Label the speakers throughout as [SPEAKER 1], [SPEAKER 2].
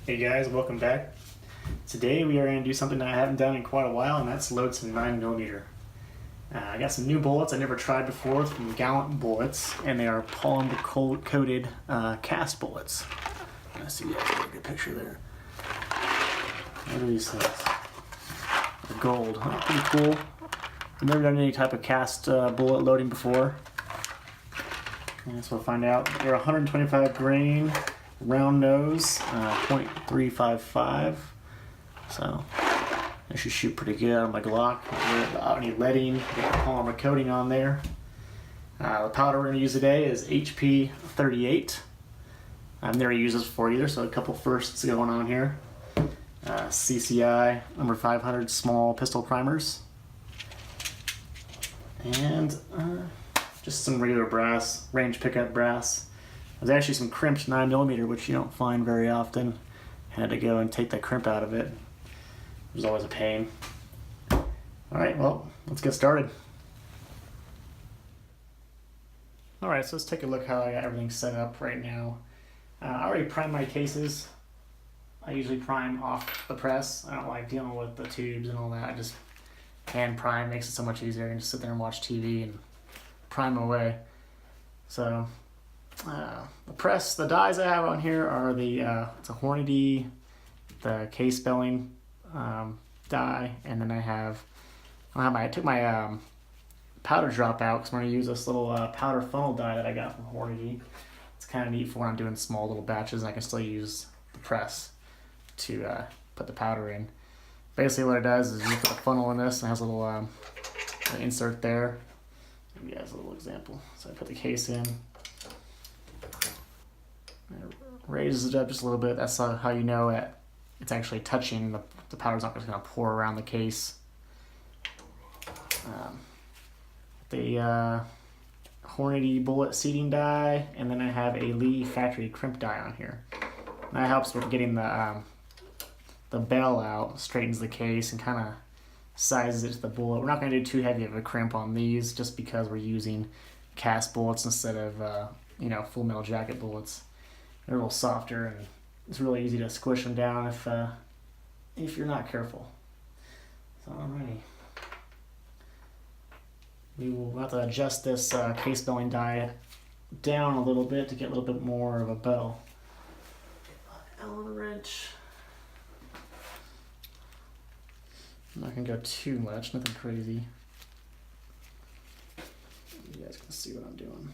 [SPEAKER 1] Hey guys, welcome back. Today we are going to do something that I haven't done in quite a while, and that's load some 9mm. I got some new bullets I never tried before from Gallant Bullets, and they are polymer coated cast bullets. Let's see, yeah, a good picture there. What are these things? They're gold. Oh, pretty cool. I've never done any type of cast bullet loading before. And so we'll find out. They're 125 grain. Round nose, .355, so I should shoot pretty good on my Glock without any leading. Get the polymer coating on there. The powder we're going to use today is HP 38. I've never used this before either, so a couple firsts going on here. CCI number 500 small pistol primers, and just some regular brass, range pickup brass. There's actually some crimped 9mm, which you don't find very often. Had to go and take that crimp out of it. It was always a pain. Alright, well, let's get started. Alright, so let's take a look how I got everything set up right now. I already primed my cases. I usually prime off the press. I don't like dealing with the tubes and all that. I just hand prime, makes it so much easier. I can just sit there and watch TV and prime away. So the dies I have on here are the it's a Hornady, the case belling die, and then I took my powder drop out because I'm going to use this little powder funnel die that I got from Hornady. It's kind of neat for when I'm doing small little batches, and I can still use the press to put the powder in. Basically what it does is you put a funnel in this, and it has a little insert there. Give you guys a little example. So I put the case in. It raises it up just a little bit. That's how you know it's actually touching. The powder's not just going to pour around the case. The Hornady bullet seating die, and then I have a Lee factory crimp die on here. And that helps with getting the bell out, straightens the case, and kind of sizes it to the bullet. We're not going to do too heavy of a crimp on these, just because we're using cast bullets instead of full metal jacket bullets. They're a little softer, and it's really easy to squish them down if you're not careful. So alrighty, we will have to adjust this case belling die down a little bit to get a little bit more of a bell. Allen wrench. I'm not gonna go too much, nothing crazy. You guys can see what I'm doing.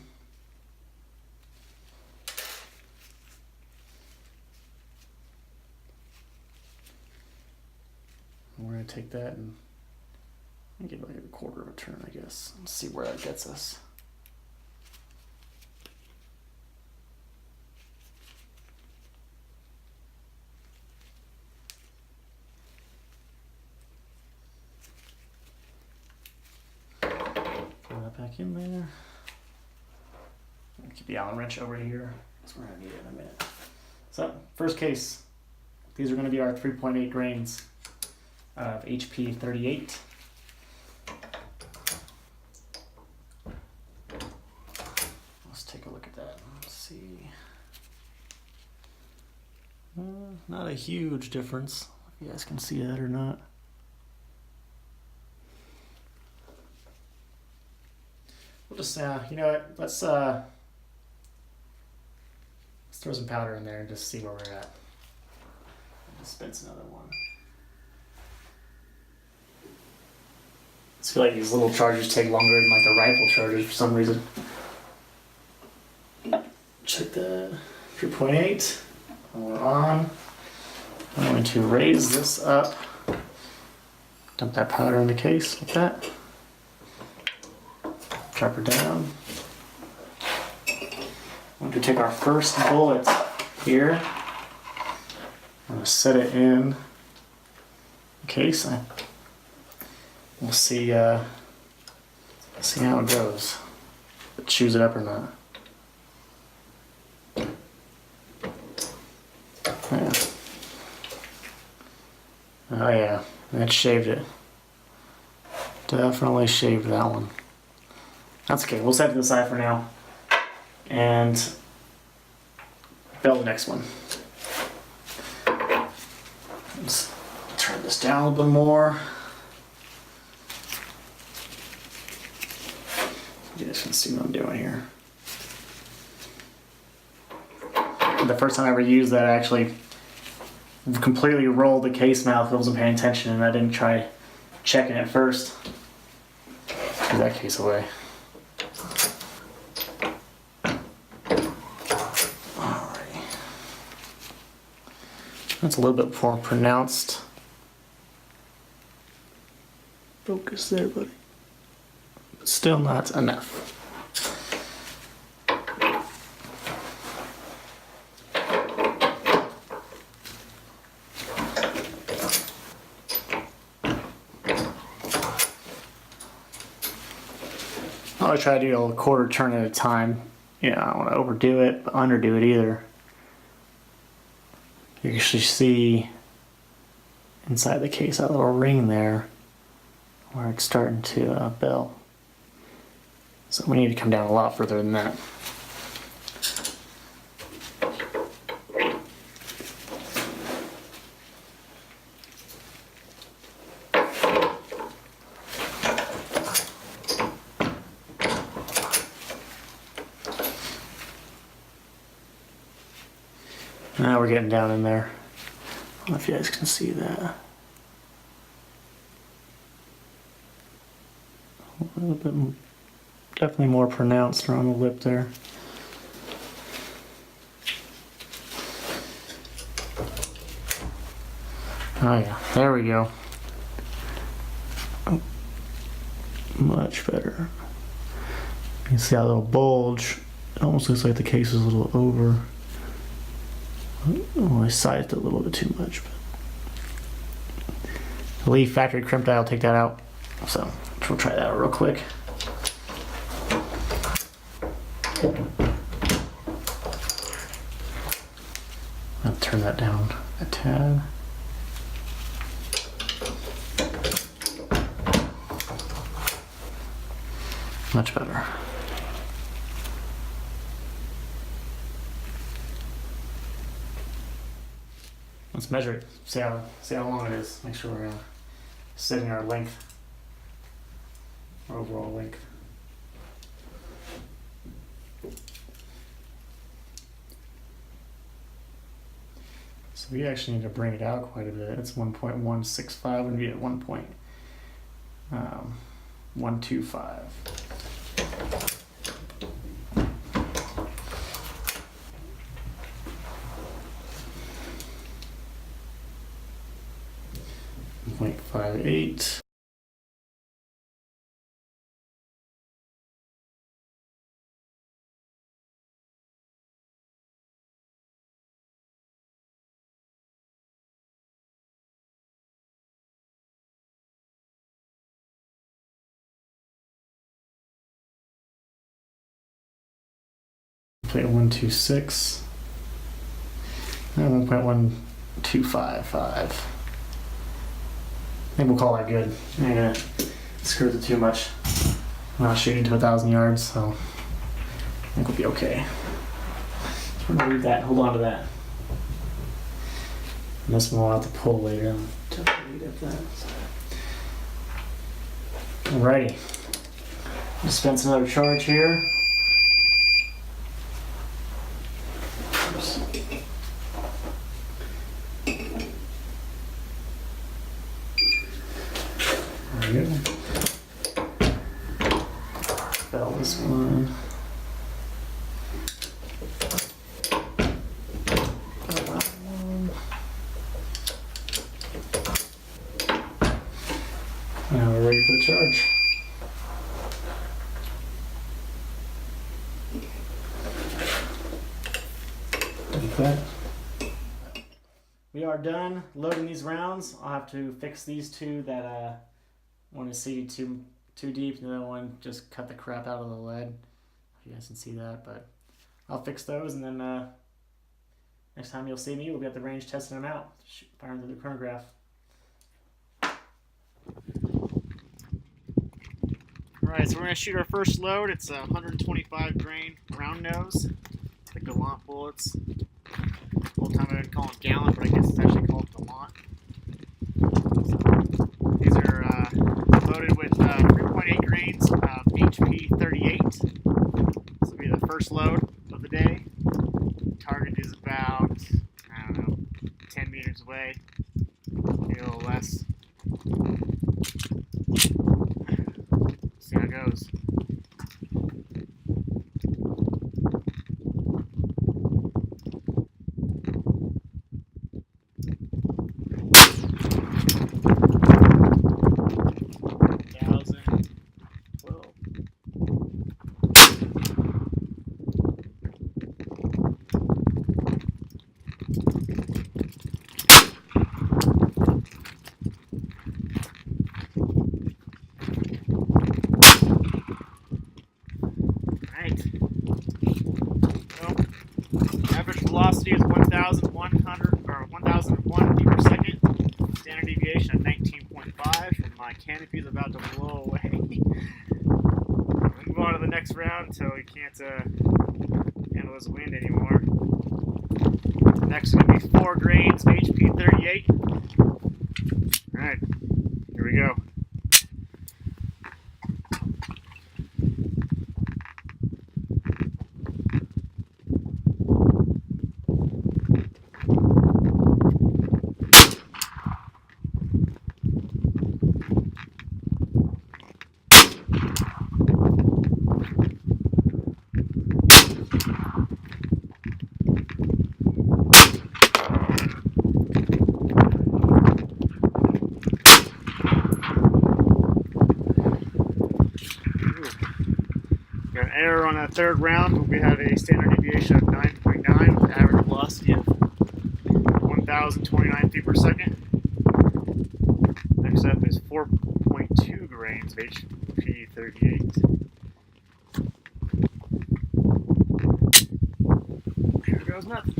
[SPEAKER 1] We're going to take that and give it like a quarter of a turn, I guess, and see where that gets us. Throw that back in there. Keep the Allen wrench over here, because we're going to need it in a minute. So, first case. These are going to be our 3.8 grains of HP 38. Let's take a look at that. Let's see. Not a huge difference. If you guys can see that or not. We'll just, you know what? Let's throw some powder in there and just see where we're at. Dispense another one. I feel like these little charges take longer than like the rifle charges for some reason. Check the 3.8. We're on. I'm going to raise this up. Dump that powder in the case like that. Drop her down. I'm going to take our first bullet here. I'm going to set it in the case. We'll see how it goes. If it chews it up or not. Yeah. Oh yeah, that shaved it. Definitely shaved that one. That's okay, we'll set it to the side for now. And build the next one. down a little bit more. You guys can see what I'm doing here. The first time I ever used that, I actually completely rolled the case mouth. I wasn't paying attention, and I didn't try checking it first. Get that case away. Alrighty. That's a little bit more pronounced. Focus there, buddy. But still not enough. I always try to do a quarter turn at a time. You know, I don't want to overdo it, but underdo it either. You can actually see inside the case that little ring there where it's starting to bell. So we need to come down a lot further than that. Now we're getting down in there. I don't know if you guys can see that. A little bit, definitely more pronounced around the lip there. Oh yeah, there we go. Oh, much better. You can see that little bulge. It almost looks like the case is a little over. Oh, I sized it a little bit too much. But the leaf factory crimp die, I'll take that out. So we'll try that out real quick. I'll turn that down a tad. Much better. Let's measure it, see how long it is. Make sure we're setting our length, our overall length. So we actually need to bring it out quite a bit. It's 1.165 and we at 1.125. .58. Play 126. And 1.1255. I think we'll call that good. I'm not gonna screw with it too much. I'm not shooting to 1,000 yards, so I think we'll be okay. So we're gonna leave that, hold on to that. And this one we'll have to pull later. I'll definitely leave that. Alrighty. Dispense another charge here. Oops. Bell this one. That one. Now we're ready for the charge. Like that. We are done loading these rounds. I'll have to fix these two that one is seated too deep, and the other one just cut the crap out of the lead. You guys can see that, but I'll fix those, and then next time you'll see me, we'll be at the range testing them out, firing through the chronograph. Alright, so we're going to shoot our first load. It's a 125 grain round nose, the Gallant Bullets. Whole time I've been calling Gallant, but I guess it's actually called Gallant. So away. Maybe a little less. See how it goes. Average velocity is 1,100 or 1,001 feet per second. Standard deviation of 19.5, and my canopy is about to blow away. We'll move on to the next round until we can't handle this wind anymore. Next is going to be 4 grains of HP 38. Alright, here we go. Got an error on that third round, but we have a standard deviation of 9.9 with an average velocity of 1,029 feet per second. Next up is 4.2 grains of HP 38. Here goes nothing.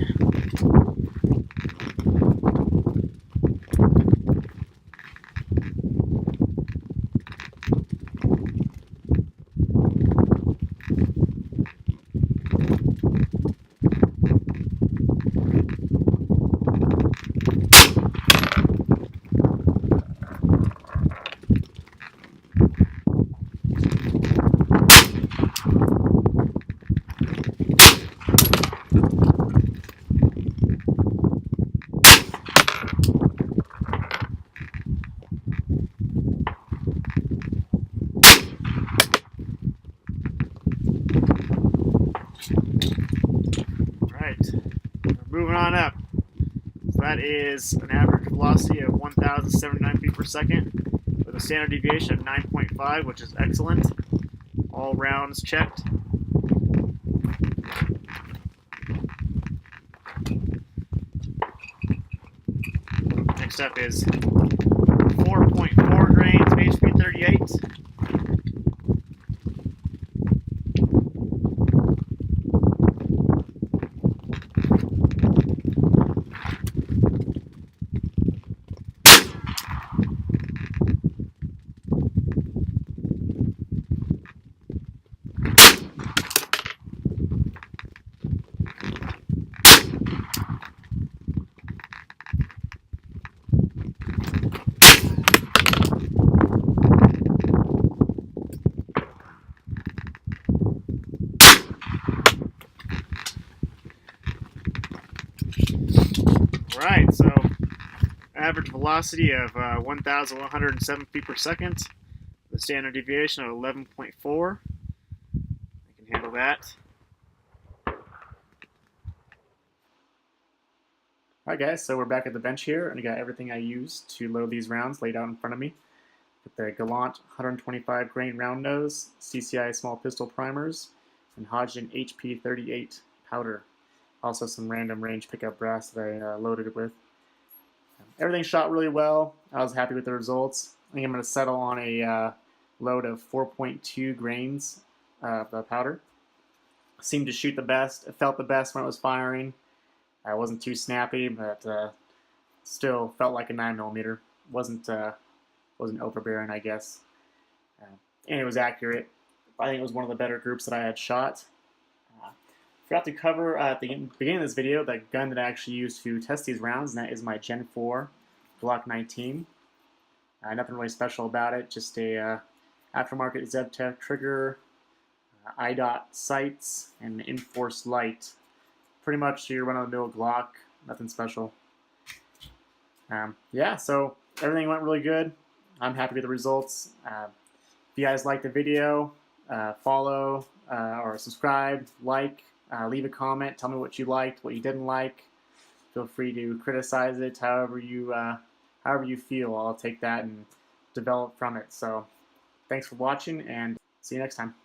[SPEAKER 1] Moving on up. So that is an average velocity of 1,079 feet per second with a standard deviation of 9.5, which is excellent. All rounds checked. Next up is 4.4 grains of HP 38. Alright, so average velocity of 1,107 feet per second, the standard deviation of 11.4. I can handle that. Alright guys, so we're back at the bench here, and I got everything I used to load these rounds laid out in front of me. With the Gallant 125 grain round nose, CCI small pistol primers, and Hodgdon HP 38 powder. Also some random range pickup brass that I loaded it with. Everything shot really well. I was happy with the results. I think I'm going to settle on a load of 4.2 grains of powder. Seemed to shoot the best. It felt the best when it was firing. I wasn't too snappy, but still felt like a 9mm. Wasn't overbearing, I guess. And it was accurate. I think it was one of the better groups that I had shot. Forgot to cover at the beginning of this video the gun that I actually used to test these rounds, and that is my Gen 4 Glock 19. Nothing really special about it, just a aftermarket ZebTech trigger, IDOT sights, and an Enforce light. Pretty much your run-of-the-mill Glock, nothing special. Yeah, so everything went really good. I'm happy with the results. If you guys liked the video, follow or subscribe, like, leave a comment, tell me what you liked, what you didn't like. Feel free to criticize it however you feel. I'll take that and develop from it. So thanks for watching, and see you next time.